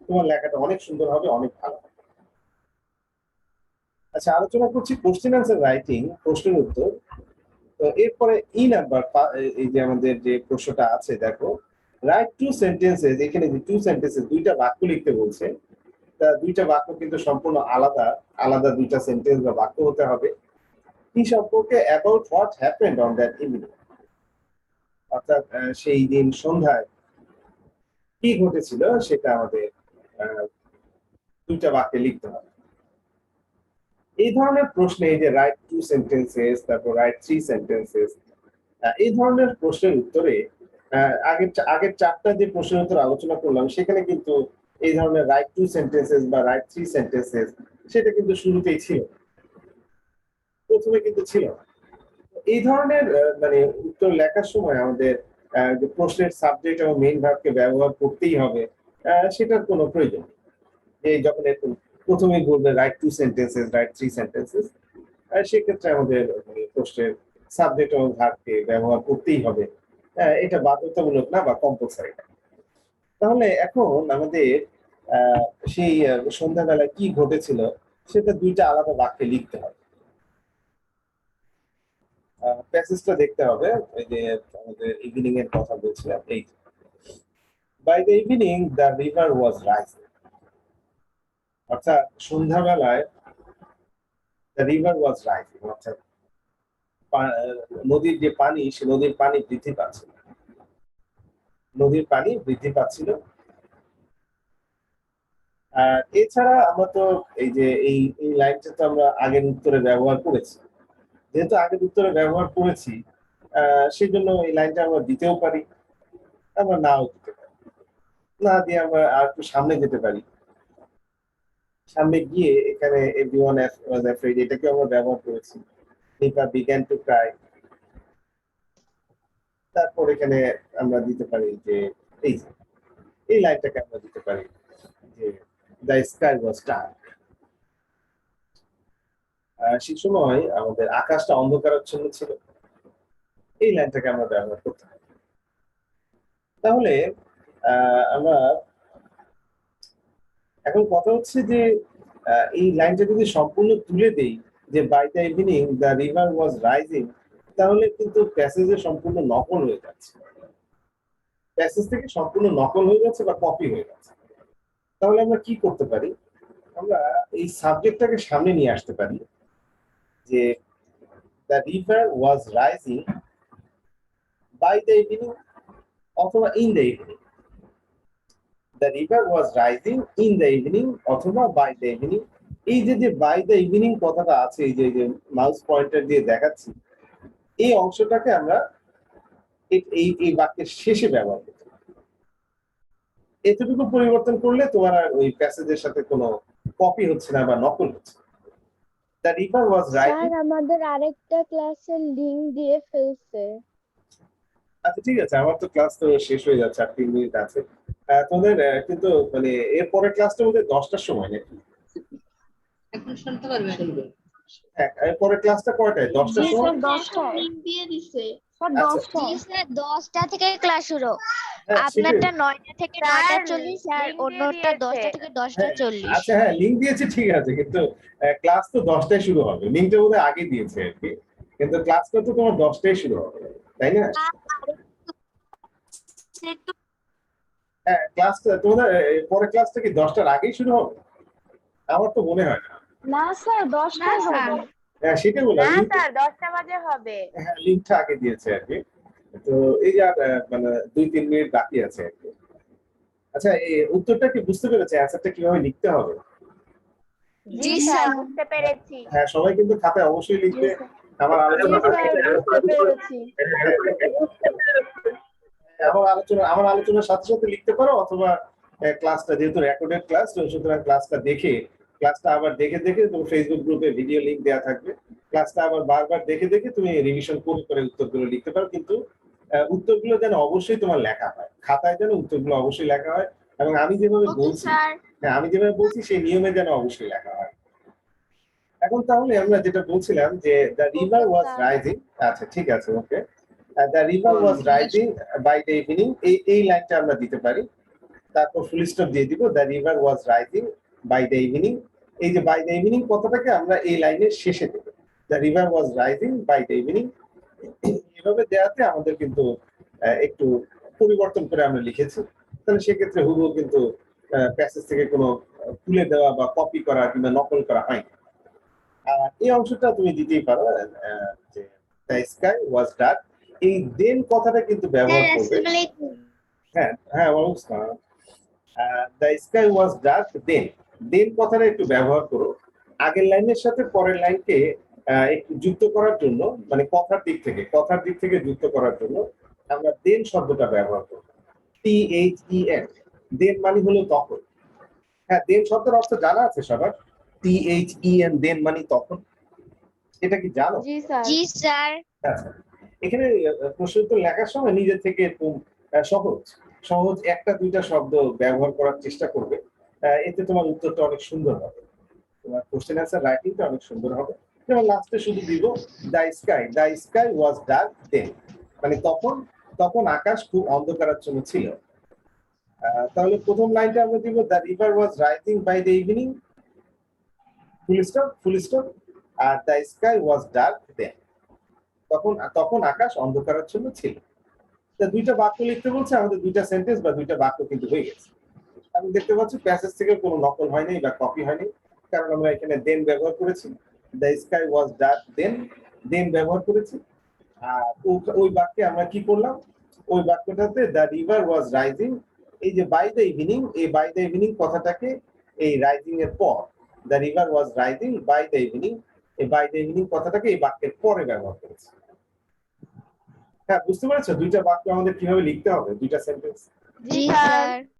তোমার লেখাটা অনেক সুন্দর হবে, অনেক ভালো হবে। আচ্ছা, আলোচনা করছি কোশ্চেন অ্যান্সার রাইটিং, প্রশ্নের উত্তর। তো এরপরে নাম্বার, এই যে আমাদের যে প্রশ্নটা আছে দেখো, রাইট টু সেন্টেন্সেস। এখানে যে টু সেন্টেন্সেস, 2টা বাক্য লিখতে বলছে। তা 2টা বাক্য কিন্তু সম্পূর্ণ আলাদা আলাদা 2টা সেন্টেন্স বা বাক্য হতে হবে। কি সম্পর্কে? About what happened on that evening. অর্থাৎ সেই দিন সন্ধ্যায় কি ঘটেছিল সেটা আমাদের 2টা বাক্যে লিখতে হবে। এই ধরনের প্রশ্নে, এই যে রাইট টু সেন্টেন্সেস, তারপর রাইট 3 সেন্টেন্সেস, এই ধরনের প্রশ্নের উত্তরে আগের 4টা যে প্রশ্নের উত্তর আলোচনা করলাম, সেখানে কিন্তু এই ধরনের রাইট টু সেন্টেন্সেস বা রাইট 3 সেন্টেন্সেস সেটা কিন্তু শুরুতেই ছিল, প্রথমে কিন্তু ছিল না। এই ধরনের মানে উত্তর লেখার সময় আমাদের যে প্রশ্নের সাবজেক্ট এবং মেইন ভার্বকে ব্যবহার করতেই হবে, সেটার কোনো প্রয়োজন নেই। যে যখন এরকম প্রথমেই বলবে right two sentences, right 3 sentences, সেক্ষেত্রে আমাদের মানে প্রশ্নের সাবজেক্ট এবং ভার্বকে ব্যবহার করতেই হবে। এটা বাধ্যতামূলক না বা কম্পালসারি না। তাহলে এখন আমাদের সেই সন্ধ্যাবেলায় কি ঘটেছিল সেটা 2টা আলাদা বাক্যে লিখতে হবে। প্যাসেজটা দেখতে হবে। এই যে আমাদের ইভিনিং এর কথা বলছিলাম, এই by the evening the river was rising. অর্থাৎ সন্ধ্যাবেলায় দ্য রিভার ওয়াজ রাইজিং, অর্থাৎ নদীর যে পানি, সে নদীর পানি বৃদ্ধি পাচ্ছিল। নদীর পানি বৃদ্ধি পাচ্ছিল। আর এছাড়া আমরা তো এই যে এই লাইনটা তো আমরা আগের উত্তরে ব্যবহার করেছি। যেহেতু আগের উত্তরে ব্যবহার করেছি, সেই জন্য এই লাইনটা আমরা দিতেও পারি, আমরা নাও দিতে পারি। না দিয়ে আমরা আর একটু সামনে যেতে পারি। সামনে গিয়ে এখানে এভরিওয়ান ওয়াজ অ্যাফ্রেড, এটাকে আমরা ব্যবহার করেছি। Nipa began to cry. তারপর এখানে আমরা দিতে পারি যে এই লাইনটাকে আমরা দিতে পারি যে দ্য স্কাই ওয়াজ ডার্ক। সেই সময় আমাদের আকাশটা অন্ধকারাচ্ছন্ন ছিল। এই লাইনটাকে আমরা ব্যবহার করতে পারি। তাহলে আমরা এখন কথা হচ্ছে যে এই লাইনটা যদি সম্পূর্ণ তুলে দেই যে by the evening the river was rising, তাহলে কিন্তু প্যাসেজে সম্পূর্ণ নকল হয়ে যাচ্ছে। প্যাসেজ থেকে সম্পূর্ণ নকল হয়ে যাচ্ছে বা কপি হয়ে যাচ্ছে। তাহলে আমরা কি করতে পারি? আমরা এই সাবজেক্টটাকে সামনে নিয়ে আসতে পারি যে the river was rising by the evening অথবা in the evening. The river was rising in the evening অথবা বাই দ্য ইভিনিং। এই যে বাই দ্য ইভিনিং কথাটা আছে, এই যে মাউস পয়েন্টার দিয়ে দেখাচ্ছি, এই অংশটাকে আমরা এই বাক্যের শেষে ব্যবহার করতে পারি। এতটুকু পরিবর্তন করলে তোমার আর ওই প্যাসেজের সাথে কোনো কপি হচ্ছে না বা নকল হচ্ছে। The river was rising. Sir আমাদের আরেকটা ক্লাসের লিংক দিয়ে ফেলছে। আচ্ছা ঠিক আছে, আমার তো ক্লাস তো শেষ হয়ে যাচ্ছে, আর 3 মিনিট আছে। তোমাদের কিন্তু মানে এর পরের ক্লাসটা বোধহয় 10টার সময় নাকি? এখন শুনতে পারবেন? হ্যাঁ, এর পরের ক্লাসটা কয়টায়? 10টার জি সময়? স্যার 10টায়। লিংক দিয়ে দিছে। স্যার আচ্ছা। 10টায়। স্যার 10টা থেকে ক্লাস শুরু। হ্যাঁ সেটাই। আপনারটা 9টা থেকে স্যার, 9টা 40 আর link দিয়ে অন্যটা দিয়েছে। 10টা থেকে হ্যাঁ, 10টা 40। আচ্ছা হ্যাঁ, লিংক দিয়েছে ঠিক আছে, কিন্তু ক্লাস তো 10টায় শুরু হবে। লিংকটা বোধহয় আগে দিয়েছে আর কি, কিন্তু ক্লাসটা তো তোমার 10টায় শুরু হবে, তাই না? হ্যাঁ, ক্লাসটা তোমাদের পরের ক্লাসটা কি 10টার আগেই শুরু হবে? আমার তো মনে হয় না। না স্যার 10টায় না, স্যার। হবে। হ্যাঁ সেটাই বললাম, না লিংক স্যার 10টা বাজে হবে। হ্যাঁ লিংকটা আগে দিয়েছে আর কি। তো এই যে আর, মানে 2-3 মিনিট বাকি আছে আর কি। আচ্ছা, এই উত্তরটা কি বুঝতে পেরেছে? অ্যান্সারটা কিভাবে লিখতে হবে? জি জি, স্যার, স্যার। বুঝতে পেরেছি। হ্যাঁ, সবাই কিন্তু খাতায় অবশ্যই লিখবে। আমার জি আলোচনা স্যার বুঝতে পেরেছি। আমার আলোচনার সাথে সাথে লিখতে পারো, অথবা ক্লাসটা যেহেতু রেকর্ডেড ক্লাস, সুতরাং ক্লাসটা দেখে, ক্লাসটা আবার দেখে দেখে তোমার ফেসবুক গ্রুপে ভিডিও লিংক দেওয়া থাকবে। ক্লাসটা আবার বারবার দেখে দেখে তুমি রিভিশন করে করে উত্তরগুলো লিখতে পারো, কিন্তু উত্তরগুলো যেন অবশ্যই তোমার লেখা হয়, খাতায় যেন উত্তরগুলো অবশ্যই লেখা হয়, এবং আমি যেভাবে বলছি, হ্যাঁ আমি যেভাবে বলছি সেই নিয়মে যেন অবশ্যই লেখা হয়। এখন তাহলে আমরা যেটা বলছিলাম যে the river was sir. Rising. আচ্ছা ঠিক আছে, okay. The river was rising by the evening, এই লাইনটা আমরা দিতে পারি। তারপর ফুল স্টপ দিয়ে দিব, the river was rising by the evening. এই যে বাই দ্য ইভিনিং কথাটাকে আমরা এই লাইনের শেষে দেব, the river was rising by the evening. এভাবে দেওয়াতে আমাদের কিন্তু একটু পরিবর্তন করে আমরা লিখেছি, তাহলে সেক্ষেত্রে হুবহু কিন্তু প্যাসেজ থেকে কোনো তুলে দেওয়া বা কপি করা কিংবা নকল করা হয়নি। আর এই অংশটা তুমি দিতেই পারো, যে দ্য স্কাই ওয়াজ ডার্ক। এই দেন কথাটা কিন্তু ব্যবহার স্যার করবে। আসসালামু আলাইকুম। হ্যাঁ হ্যাঁ, অবশ্যই। The sky was dark then, দেন কথাটা একটু ব্যবহার করো। আগের লাইনের সাথে পরের লাইনকে একটু যুক্ত করার জন্য, মানে কথার দিক থেকে যুক্ত করার জন্য আমরা দেন শব্দটা ব্যবহার করব। THEN, দেন মানে হলো তখন। হ্যাঁ, দেন শব্দের অর্থ জানা আছে সবার? THEN, দেন মানে তখন। এটা কি জানো? জি স্যার। জি স্যার। আচ্ছা, এখানে প্রশ্ন উত্তর লেখার সময় নিজে থেকে এরকম সহজ সহজ একটা দুইটা শব্দ ব্যবহার করার চেষ্টা করবে। এতে তোমার উত্তরটা অনেক সুন্দর হবে, তোমার কোশ্চেন অ্যান্সার রাইটিংটা অনেক সুন্দর হবে। যেমন লাস্টে শুধু দিব দ্য স্কাই ওয়াজ ডার্ক দেন, মানে তখন তখন আকাশ খুব অন্ধকারাচ্ছন্ন ছিল। তাহলে প্রথম লাইনটা আমরা দিব the river was rising by the evening, full stop, আর the sky was dark then, তখন তখন আকাশ অন্ধকারাচ্ছন্ন ছিল। তা দুইটা বাক্য লিখতে বলছে, আমাদের দুইটা সেন্টেন্স বা দুইটা বাক্য কিন্তু হয়ে গেছে। আমি দেখতে পাচ্ছি প্যাসেজ থেকে কোনো নকল হয়নি বা কপি হয়নি, কারণ আমরা এখানে দেন ব্যবহার করেছি। The sky was dark then, then ব্যবহার করেছি। আর ওই বাক্যে আমরা কি করলাম, ওই বাক্যটাতে দ্য রিভার ওয়াজ রাইজিং, এই যে বাই দ্য ইভিনিং, এই বাই দ্য ইভিনিং কথাটাকে এই রাইজিং এর পর, the river was rising by the evening, এই বাই দ্য ইভিনিং কথাটাকে এই বাক্যের পরে ব্যবহার করেছি। হ্যাঁ, বুঝতে পেরেছো দুইটা বাক্য আমাদের কিভাবে লিখতে হবে, দুইটা সেন্টেন্স? জি জি স্যার। স্যার।